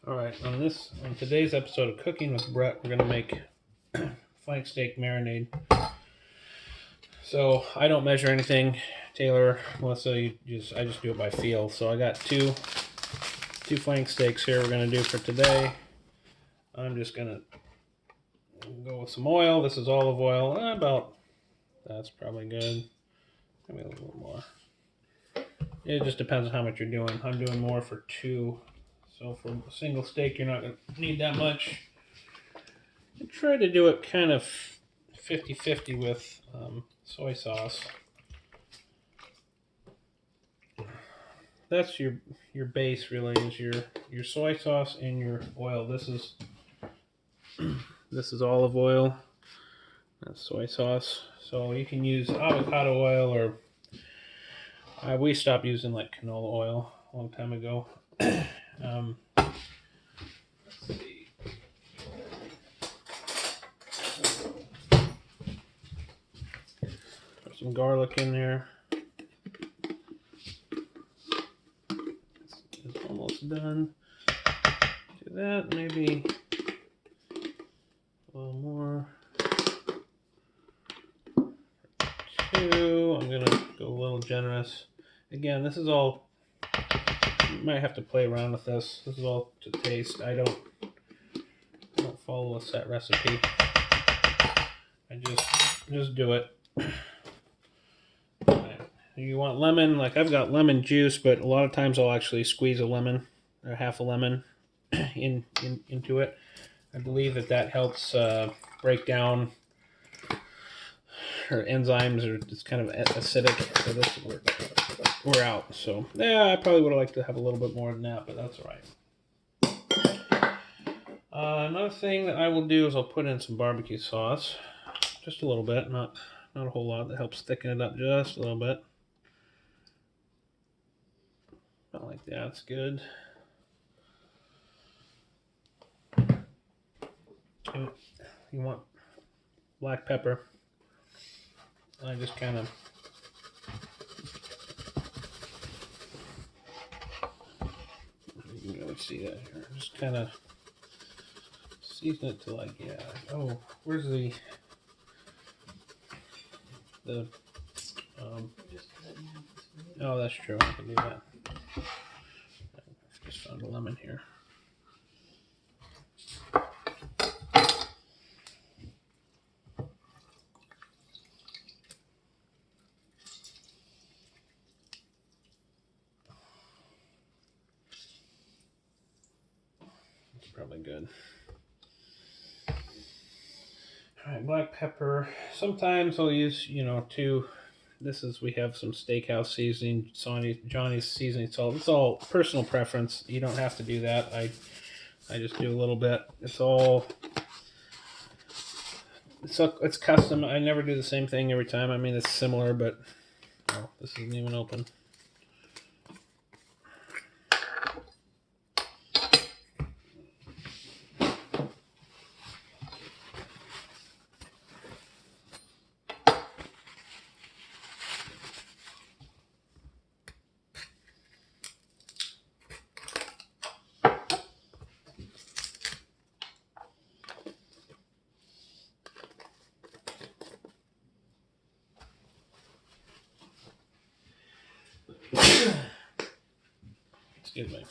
Alright, on today's episode of Cooking with Brett, we're going to make flank steak marinade. So I don't measure anything, Taylor, Melissa, I just do it by feel. So I got two flank steaks here we're going to do for today. I'm just going to go with some oil. This is olive oil, that's probably good. Maybe a little more. It just depends on how much you're doing. I'm doing more for two. So for a single steak, you're not going to need that much. I try to do it kind of 50-50 with soy sauce. That's your base, really, is your soy sauce and your oil. This is olive oil. That's soy sauce. So you can use avocado oil, or we stopped using like canola oil a long time ago. Let's see. Put some garlic in there. It's almost done. Do that, maybe a little more. Two. I'm gonna go a little generous. Again, this is all. You might have to play around with this. This is all to taste. I don't follow a set recipe. I just do it. You want lemon? Like I've got lemon juice, but a lot of times I'll actually squeeze a lemon or half a lemon into it. I believe that helps break down or enzymes, or it's kind of acidic. So this we're out. So yeah, I probably would have liked to have a little bit more than that, but that's all right. Another thing that I will do is I'll put in some barbecue sauce, just a little bit, not a whole lot. That helps thicken it up just a little bit. Not like that. That's good. You want black pepper. I just kind of you can really see that here. Just kind of season it to like, yeah. Oh, where's the oh, that's true. I can do that. I just found a lemon here. That's probably good. All right, black pepper. Sometimes I'll use, two. We have some steakhouse seasoning, Johnny's seasoning salt. It's all personal preference. You don't have to do that. I just do a little bit. It's custom. I never do the same thing every time. I mean, it's similar, but this isn't even open. Excuse me.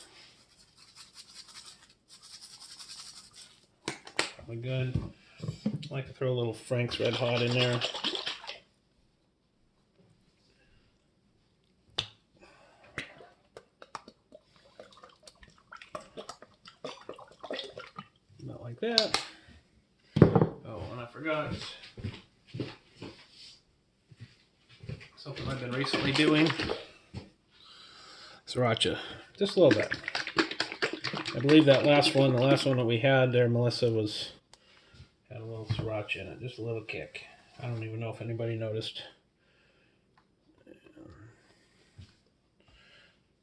Probably good. I like to throw a little Frank's Red Hot in there. Not like that. Oh, and I forgot something I've been recently doing. Sriracha. Just a little bit. I believe the last one that we had there, Melissa, had a little sriracha in it. Just a little kick. I don't even know if anybody noticed.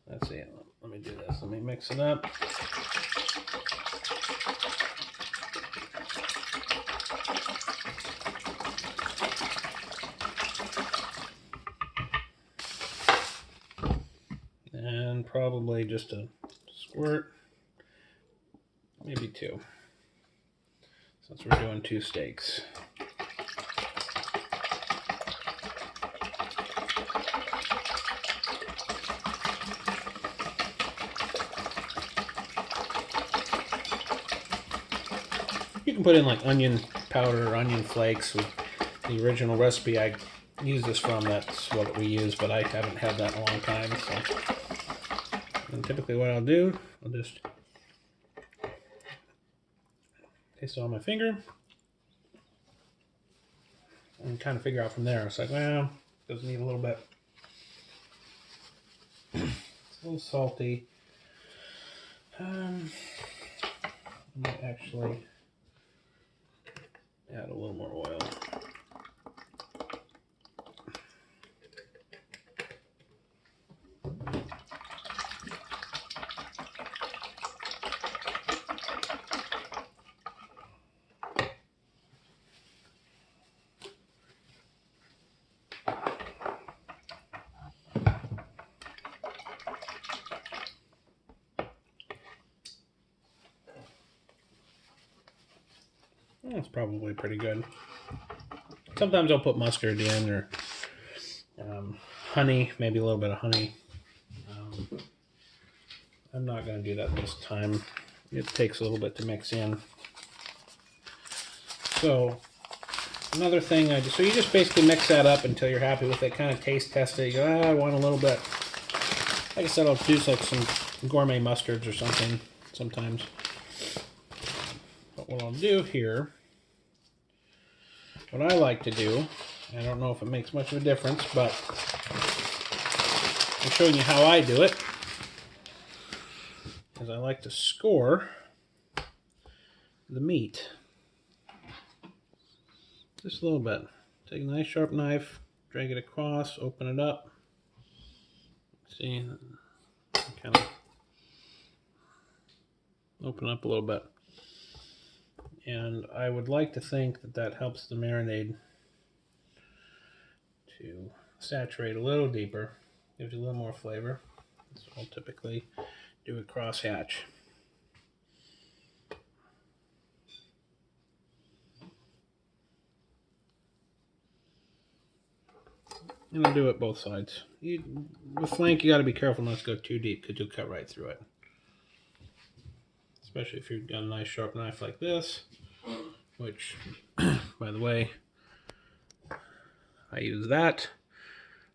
Let's see. Let me do this. Let me mix it up. And probably just a squirt. maybe 2, since we're doing 2 steaks. You can put in like onion powder or onion flakes. With the original recipe I use this from, that's what we use, but I haven't had that in a long time. So, and typically what I'll do, I'll just taste it on my finger and kind of figure out from there. It's like, well, does need a little bit. It's a little salty. I might actually add a little more oil. That's probably pretty good. Sometimes I'll put mustard in, or honey, maybe a little bit of honey. I'm not going to do that this time. It takes a little bit to mix in. So another thing, so you just basically mix that up until you're happy with it. Kind of taste test it. You go, I want a little bit. Like I said, I'll use like some gourmet mustards or something sometimes. But what I'll do here, what I like to do, I don't know if it makes much of a difference, but I'm showing you how I do it, is I like to score the meat just a little bit. Take a nice sharp knife, drag it across, open it up. See, kind of open up a little bit. And I would like to think that that helps the marinade to saturate a little deeper, gives you a little more flavor. So I'll typically do a cross hatch. And I'll do it both sides. With flank, you got to be careful not to go too deep, because you'll cut right through it. Especially if you've got a nice sharp knife like this, which, by the way, I use that.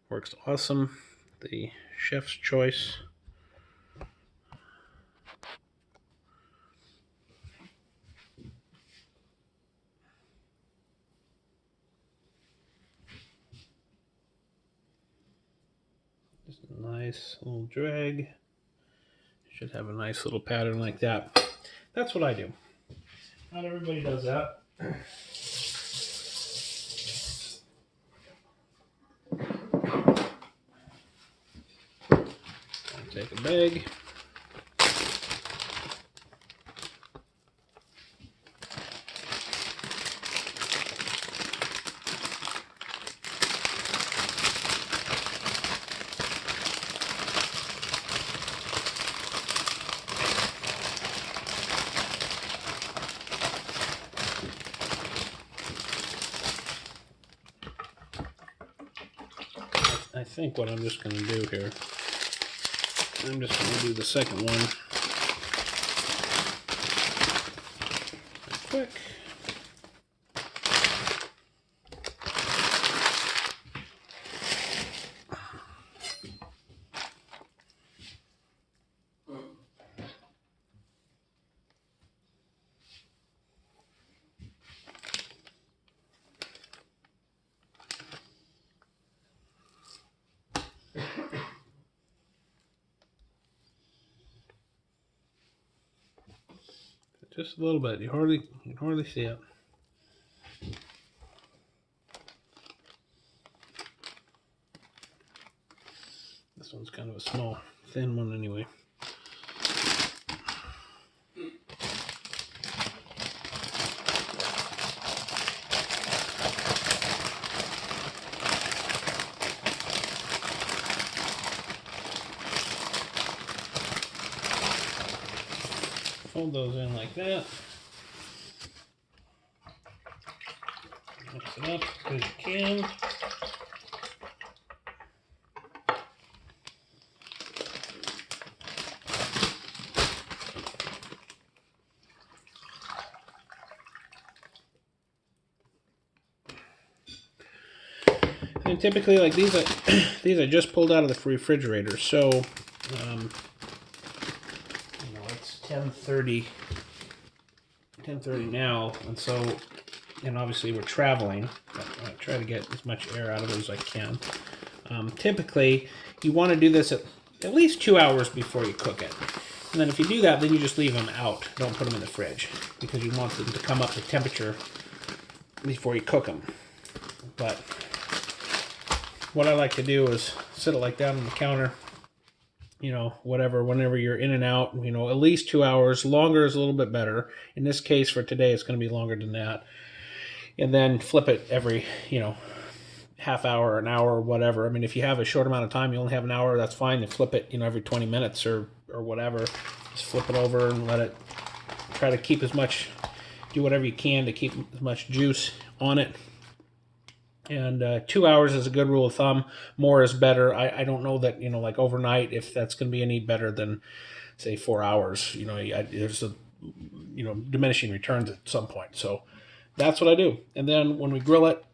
Works awesome. The chef's choice. Just a nice little drag. Should have a nice little pattern like that. That's what I do. Not everybody does that. Take a bag. I think what I'm just going to do here, I'm just going to do the second one quick. Just a little bit. You can hardly see it. This one's kind of a small, thin one anyway. fold those in like that. Mix it up as good as you can. And typically, like these are just pulled out of the refrigerator. So, it's 10:30 now, and so, and obviously we're traveling. I try to get as much air out of it as I can. Typically, you want to do this at least 2 hours before you cook it. And then if you do that, then you just leave them out. Don't put them in the fridge because you want them to come up to temperature before you cook them. But what I like to do is sit it like that on the counter, whenever you're in and out, at least 2 hours. Longer is a little bit better. In this case, for today, it's going to be longer than that. And then flip it every, half hour, an hour, whatever. I mean, if you have a short amount of time, you only have an hour, that's fine. Then flip it, every 20 minutes or whatever. Just flip it over and let it, try to keep do whatever you can to keep as much juice on it. And 2 hours is a good rule of thumb. More is better. I don't know that, like overnight, if that's going to be any better than, say, 4 hours. There's diminishing returns at some point. So that's what I do. And then when we grill it,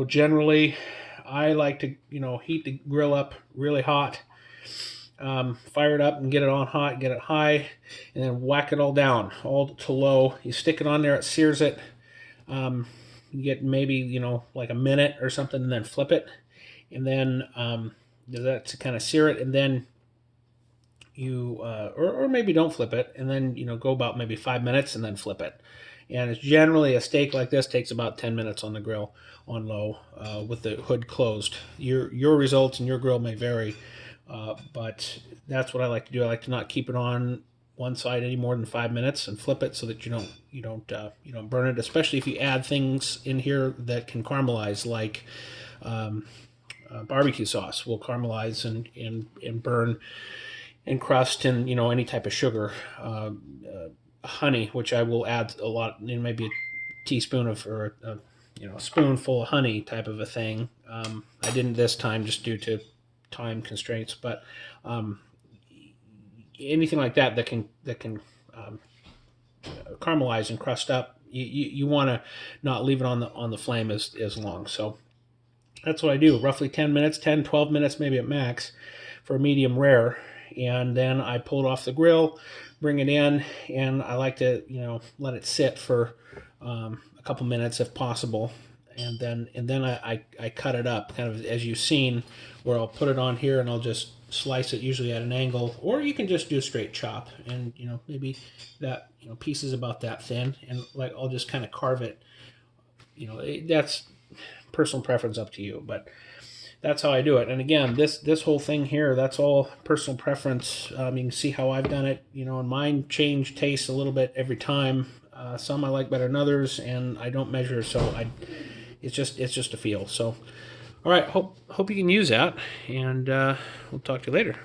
generally I like to, heat the grill up really hot, fire it up and get it on hot, get it high, and then whack it all down, all to low. You stick it on there, it sears it. You get maybe, like a minute or something, and then flip it. And then that to kind of sear it. And then you, or maybe don't flip it. And then, go about maybe 5 minutes and then flip it. And it's generally, a steak like this takes about 10 minutes on the grill on low with the hood closed. Your results and your grill may vary, but that's what I like to do. I like to not keep it on one side any more than 5 minutes and flip it so that you don't burn it, especially if you add things in here that can caramelize, like barbecue sauce will caramelize and burn and crust, and any type of sugar, honey, which I will add a lot, maybe a teaspoon or a spoonful of honey type of a thing. I didn't this time just due to time constraints, but anything like that can caramelize and crust up. You want to not leave it on the flame as long. So that's what I do. Roughly 10 minutes, 12 minutes maybe at max for a medium rare. And then I pull it off the grill, bring it in, and I like to let it sit for a couple minutes if possible. And then I cut it up, kind of as you've seen, where I'll put it on here and I'll just slice it, usually at an angle, or you can just do a straight chop, and maybe that pieces about that thin, and like I'll just kind of carve it. That's personal preference, up to you, but that's how I do it. And again, this whole thing here, that's all personal preference. You can see how I've done it, and mine change tastes a little bit every time. Some I like better than others, and I don't measure, so it's just a feel. So all right, hope you can use that, and we'll talk to you later.